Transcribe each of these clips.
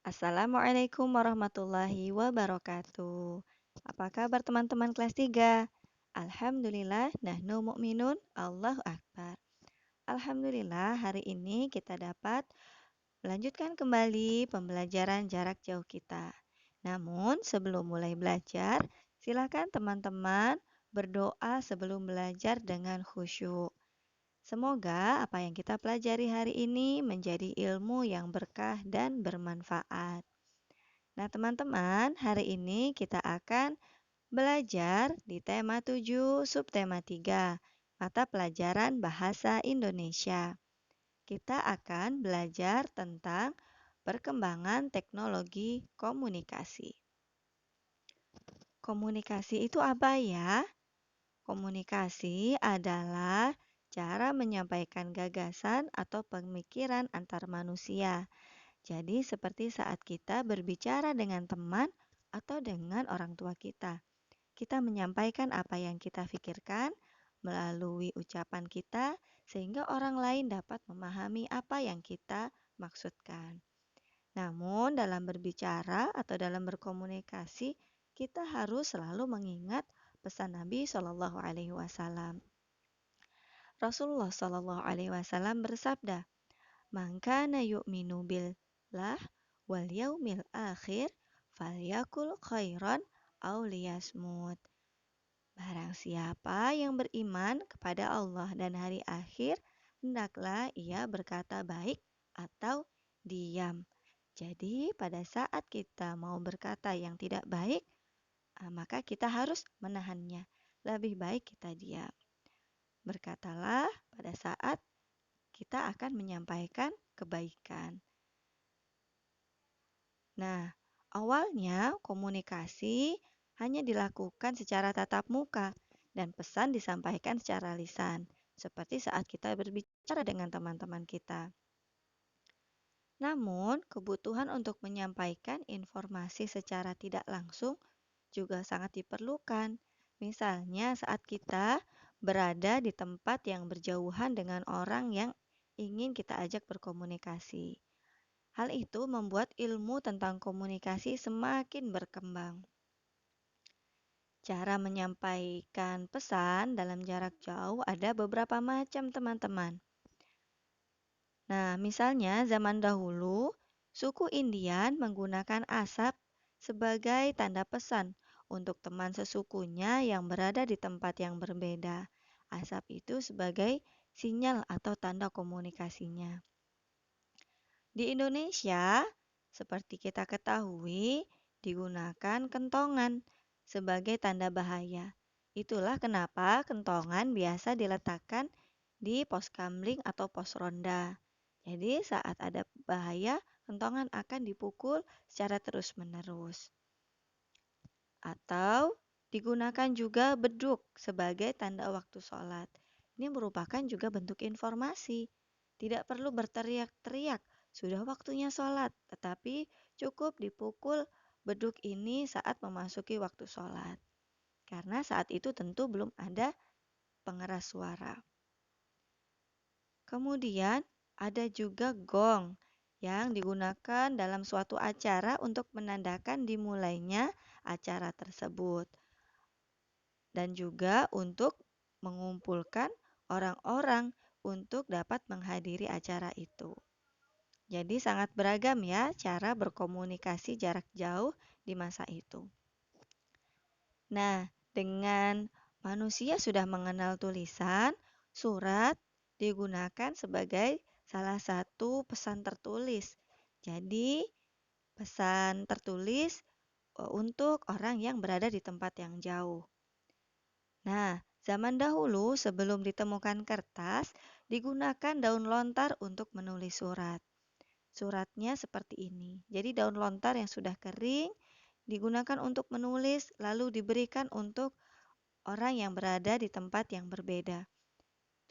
Assalamualaikum warahmatullahi wabarakatuh. Apa kabar teman-teman kelas 3? Alhamdulillah, nahnu mu'minun, Allahu Akbar. Alhamdulillah, hari ini kita dapat melanjutkan kembali pembelajaran jarak jauh kita. Namun, sebelum mulai belajar, silakan teman-teman berdoa sebelum belajar dengan khusyuk. Semoga apa yang kita pelajari hari ini menjadi ilmu yang berkah dan bermanfaat. Nah, teman-teman, hari ini kita akan belajar di tema 7, subtema 3, mata pelajaran bahasa Indonesia. Kita akan belajar tentang perkembangan teknologi komunikasi. Komunikasi itu apa ya? Komunikasi adalah cara menyampaikan gagasan atau pemikiran antar manusia. Jadi, seperti saat kita berbicara dengan teman atau dengan orang tua kita, kita menyampaikan apa yang kita pikirkan melalui ucapan kita, sehingga orang lain dapat memahami apa yang kita maksudkan. Namun, dalam berbicara atau dalam berkomunikasi, kita harus selalu mengingat pesan Nabi Shallallahu Alaihi Wasallam. Rasulullah Shallallahu Alaihi Wasallam bersabda, "Man kana yu'minu billah wal yaumil akhir falyakul khairan aw liyasmut." Barang siapa yang beriman kepada Allah dan hari akhir, hendaklah ia berkata baik atau diam. Jadi, pada saat kita mau berkata yang tidak baik, maka kita harus menahannya. Lebih baik kita diam. Berkatalah pada saat kita akan menyampaikan kebaikan. Nah, awalnya komunikasi hanya dilakukan secara tatap muka dan pesan disampaikan secara lisan, seperti saat kita berbicara dengan teman-teman kita. Namun, kebutuhan untuk menyampaikan informasi secara tidak langsung juga sangat diperlukan. Misalnya, saat kita berada di tempat yang berjauhan dengan orang yang ingin kita ajak berkomunikasi. Hal itu membuat ilmu tentang komunikasi semakin berkembang. Cara menyampaikan pesan dalam jarak jauh ada beberapa macam, teman-teman. Nah, misalnya zaman dahulu, suku Indian menggunakan asap sebagai tanda pesan untuk teman sesukunya yang berada di tempat yang berbeda. Asap itu sebagai sinyal atau tanda komunikasinya. Di Indonesia, seperti kita ketahui, digunakan kentongan sebagai tanda bahaya. Itulah kenapa kentongan biasa diletakkan di pos kamling atau pos ronda. Jadi saat ada bahaya, kentongan akan dipukul secara terus-menerus. Atau digunakan juga beduk sebagai tanda waktu sholat. Ini merupakan juga bentuk informasi. Tidak perlu berteriak-teriak, sudah waktunya sholat, tetapi cukup dipukul beduk ini saat memasuki waktu sholat. Karena saat itu tentu belum ada pengeras suara. Kemudian ada juga gong yang digunakan dalam suatu acara untuk menandakan dimulainya acara tersebut. Dan juga untuk mengumpulkan orang-orang untuk dapat menghadiri acara itu. Jadi sangat beragam ya cara berkomunikasi jarak jauh di masa itu. Nah, dengan manusia sudah mengenal tulisan, surat digunakan sebagai salah satu pesan tertulis. Jadi, pesan tertulis untuk orang yang berada di tempat yang jauh. Nah, zaman dahulu sebelum ditemukan kertas, digunakan daun lontar untuk menulis surat. Suratnya seperti ini. Jadi daun lontar yang sudah kering digunakan untuk menulis, lalu diberikan untuk orang yang berada di tempat yang berbeda.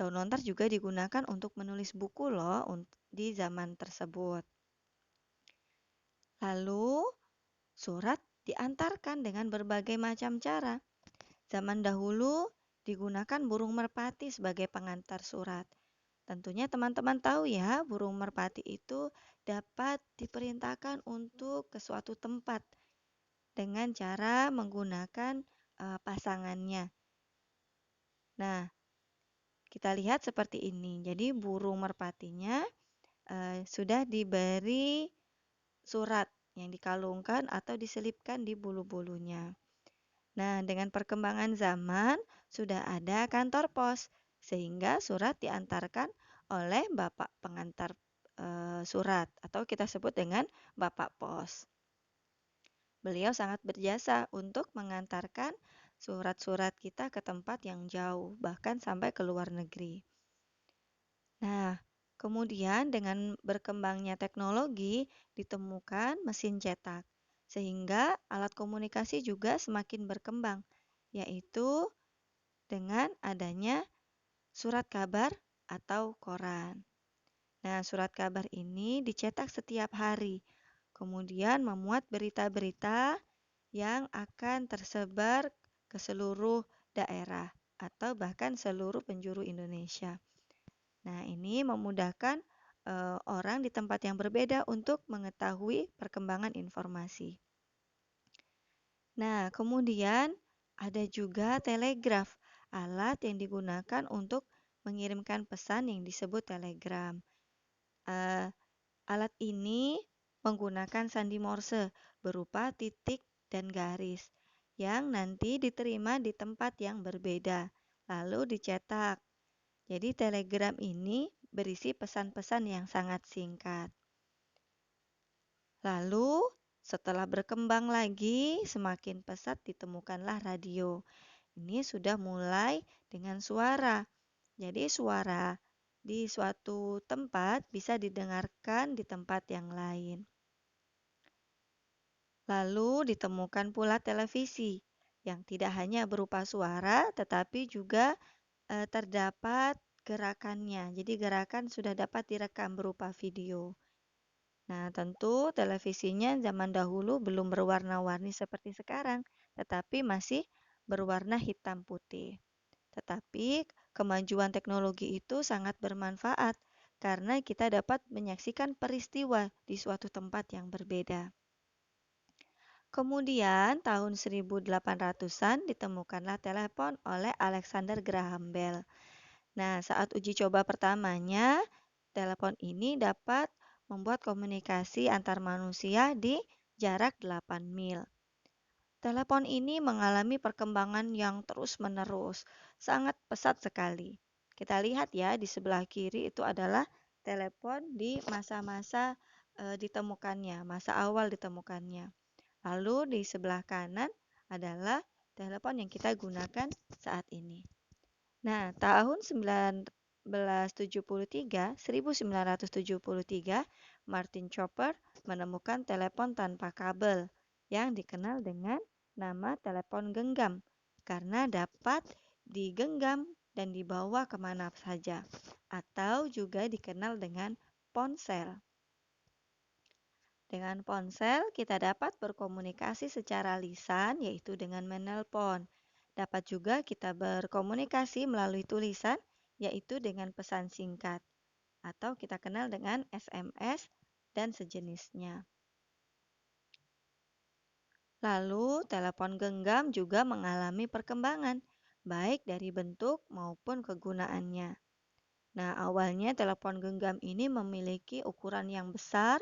Daun lontar juga digunakan untuk menulis buku loh di zaman tersebut. Lalu surat diantarkan dengan berbagai macam cara. Zaman dahulu digunakan burung merpati sebagai pengantar surat. Tentunya teman-teman tahu ya, burung merpati itu dapat diperintahkan untuk ke suatu tempat dengan cara menggunakan pasangannya. Nah, kita lihat seperti ini. Jadi burung merpatinya sudah diberi surat yang dikalungkan atau diselipkan di bulu-bulunya. Nah, dengan perkembangan zaman, sudah ada kantor pos, sehingga surat diantarkan oleh bapak pengantar surat, atau kita sebut dengan bapak pos. Beliau sangat berjasa untuk mengantarkan surat-surat kita ke tempat yang jauh, bahkan sampai ke luar negeri. Nah, kemudian dengan berkembangnya teknologi, ditemukan mesin cetak, sehingga alat komunikasi juga semakin berkembang, yaitu dengan adanya surat kabar atau koran. Nah, surat kabar ini dicetak setiap hari, kemudian memuat berita-berita yang akan tersebar ke seluruh daerah atau bahkan seluruh penjuru Indonesia. Nah, ini memudahkan orang di tempat yang berbeda untuk mengetahui perkembangan informasi. Nah, kemudian ada juga telegraf, alat yang digunakan untuk mengirimkan pesan yang disebut telegram. Eh, Alat ini menggunakan sandi Morse berupa titik dan garis yang nanti diterima di tempat yang berbeda, lalu dicetak. Jadi telegram ini berisi pesan-pesan yang sangat singkat. Lalu setelah berkembang lagi, semakin pesat ditemukanlah radio. Ini sudah mulai dengan suara. Jadi suara di suatu tempat bisa didengarkan di tempat yang lain. Lalu ditemukan pula televisi yang tidak hanya berupa suara tetapi juga terdapat gerakannya. Jadi gerakan sudah dapat direkam berupa video. Nah, tentu televisinya zaman dahulu belum berwarna-warni seperti sekarang, tetapi masih berwarna hitam putih. Tetapi kemajuan teknologi itu sangat bermanfaat karena kita dapat menyaksikan peristiwa di suatu tempat yang berbeda. Kemudian tahun 1800-an ditemukanlah telepon oleh Alexander Graham Bell. Nah, saat uji coba pertamanya, telepon ini dapat membuat komunikasi antar manusia di jarak 8 mil. Telepon ini mengalami perkembangan yang terus-menerus, sangat pesat sekali. Kita lihat ya, di sebelah kiri itu adalah telepon di masa-masa ditemukannya, masa awal ditemukannya. Lalu di sebelah kanan adalah telepon yang kita gunakan saat ini. Nah, tahun 1973, Martin Chopper menemukan telepon tanpa kabel yang dikenal dengan nama telepon genggam karena dapat digenggam dan dibawa kemana saja atau juga dikenal dengan ponsel. Dengan ponsel, kita dapat berkomunikasi secara lisan, yaitu dengan menelpon. Dapat juga kita berkomunikasi melalui tulisan, yaitu dengan pesan singkat, atau kita kenal dengan SMS dan sejenisnya. Lalu, telepon genggam juga mengalami perkembangan, baik dari bentuk maupun kegunaannya. Nah, awalnya telepon genggam ini memiliki ukuran yang besar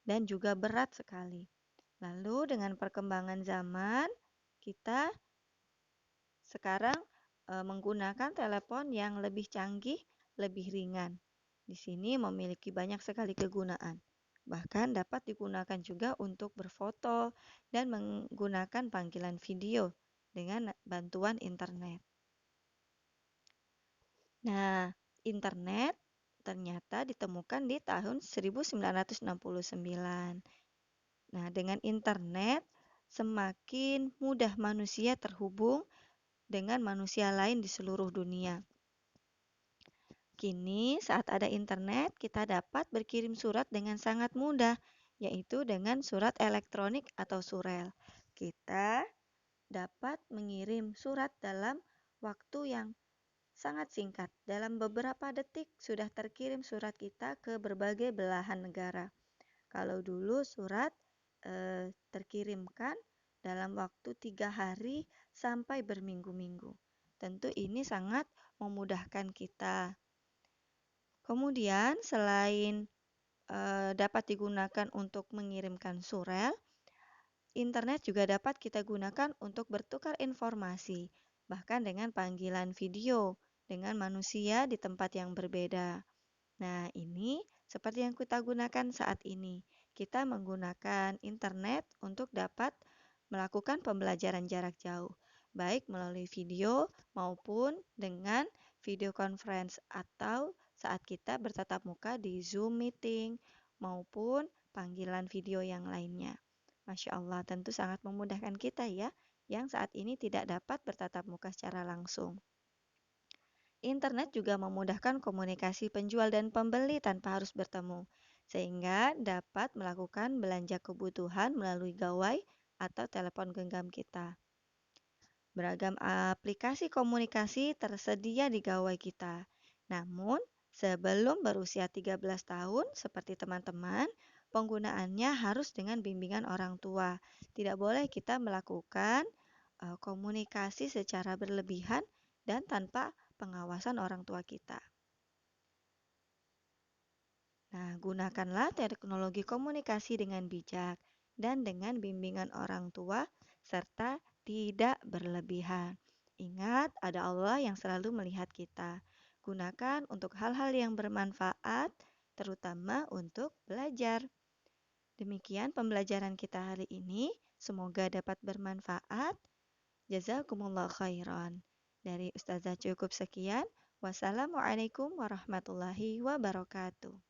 dan juga berat sekali. Lalu dengan perkembangan zaman, kita sekarang menggunakan telepon yang lebih canggih, lebih ringan. Di sini memiliki banyak sekali kegunaan. Bahkan dapat digunakan juga untuk berfoto dan menggunakan panggilan video dengan bantuan internet. Nah, internet ternyata ditemukan di tahun 1969. Nah, dengan internet semakin mudah manusia terhubung dengan manusia lain di seluruh dunia. Kini, saat ada internet, kita dapat berkirim surat dengan sangat mudah, yaitu dengan surat elektronik atau surel. Kita dapat mengirim surat dalam waktu yang sangat singkat. Dalam beberapa detik sudah terkirim surat kita ke berbagai belahan negara. Kalau dulu surat terkirimkan dalam waktu 3 hari sampai berminggu-minggu. Tentu ini sangat memudahkan kita. Kemudian selain dapat digunakan untuk mengirimkan surel, internet juga dapat kita gunakan untuk bertukar informasi, bahkan dengan panggilan video dengan manusia di tempat yang berbeda. Nah, ini seperti yang kita gunakan saat ini. Kita menggunakan internet untuk dapat melakukan pembelajaran jarak jauh, baik melalui video maupun dengan video conference atau saat kita bertatap muka di Zoom meeting maupun panggilan video yang lainnya. Masya Allah, tentu sangat memudahkan kita ya, yang saat ini tidak dapat bertatap muka secara langsung. Internet juga memudahkan komunikasi penjual dan pembeli tanpa harus bertemu, sehingga dapat melakukan belanja kebutuhan melalui gawai atau telepon genggam kita. Beragam aplikasi komunikasi tersedia di gawai kita. Namun, sebelum berusia 13 tahun seperti teman-teman, penggunaannya harus dengan bimbingan orang tua. Tidak boleh kita melakukan komunikasi secara berlebihan dan tanpa pengawasan orang tua kita. Nah, gunakanlah teknologi komunikasi dengan bijak dan dengan bimbingan orang tua serta tidak berlebihan. Ingat, ada Allah yang selalu melihat kita. Gunakan untuk hal-hal yang bermanfaat, terutama untuk belajar. Demikian pembelajaran kita hari ini. Semoga dapat bermanfaat. Jazakumullah khairan. Dari Ustazah cukup sekian. Wassalamualaikum warahmatullahi wabarakatuh.